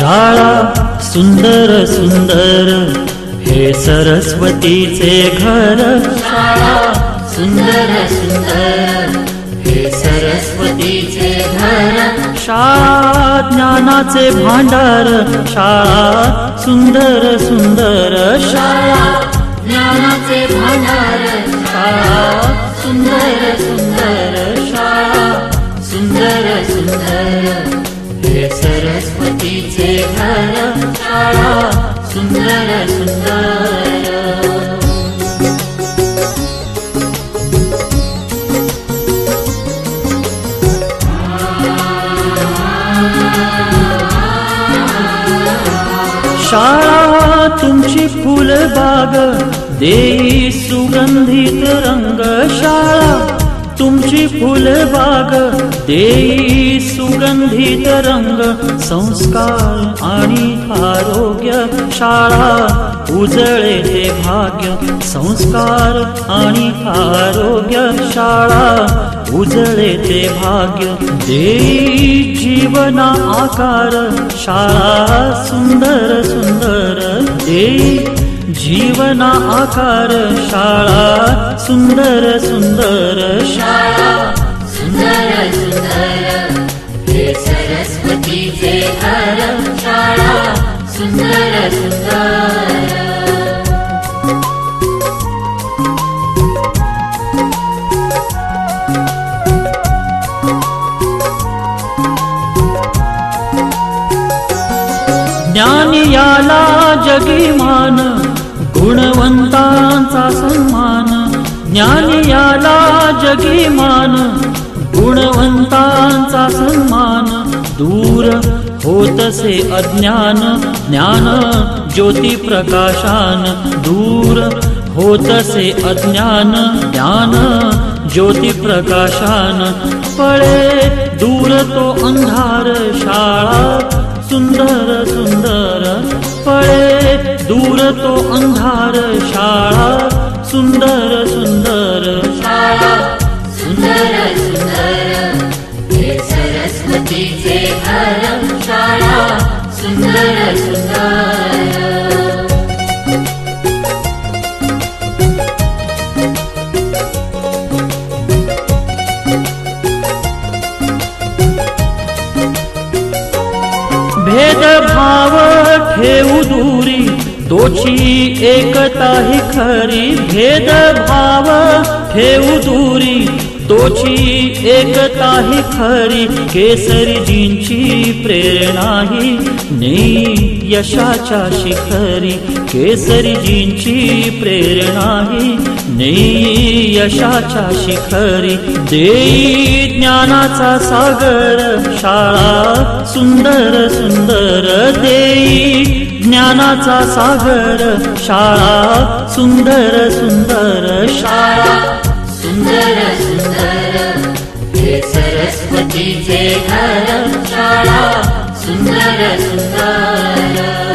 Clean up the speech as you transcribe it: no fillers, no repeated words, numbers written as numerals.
शाळा सुंदर सुंदर हे सरस्वतीचे घर। शाळा सुंदर सुंदर हे सरस्वतीचे घर। शाळा ज्ञानाचे भांडार। शाळा सुंदर सुंदर शाळा ज्ञानाचे भांडार। शाळा सुंदर सुंदर शाळा सुंदर सुंदर हे सरस्वतीचे घर। शाळा सुंदर सुंदर। शाळा तुमची फुलबाग देई सुगंधित रंग। शाळा तुमची फुलबाग देई सुगंधित रंग। संस्कार आणि आरोग्य शाळा उजळे ते भाग्य। संस्कार आणि आरोग्य शाळा उजळे ते भाग्य। देई जीवना आकार शाळा सुंदर सुंदर देई जीवना आकार। शाळा सुंदर सुंदर शाळा सुंदर सुंदर हे सरस्वतीचे घर। शाळा सुंदर सुंदर। ज्ञान याला जगी मान गुणवंतांचा सन्मान। ज्ञान याला जगी मान गुणवंतांचा सन्मान। दूर होतसे अज्ञान ज्ञान ज्योती प्रकाशान। दूर होतसे अज्ञान ज्ञान ज्योती प्रकाशान। पळे दूर तो अंधार शाळा सुंदर सुंदर पळे दूर तो अंधार। शाळा सुंदर सुंदर शाळा सुंदर सुंदर हे सरस्वतीचे घर। शाळा सुंदर सुंदर। भेदभाव ठेवू दूरी तोची एकता ही खरी। भेदभाव ठेवू दूरी तोची एकता ही खरी। केसरीजींची प्रेरणा ही नेई यशाच्या शिखरी। केसरीजींची प्रेरणा ही नेई यशाच्या शिखरी। देई ज्ञानाचा सागर शाळा सुंदर सुंदर देई ज्ञानाचा सागर। शाळा सुंदर सुंदर शाळा सुंदर सुंदर हे सरस्वतीचे घर। शाळा सुंदर सुंदर।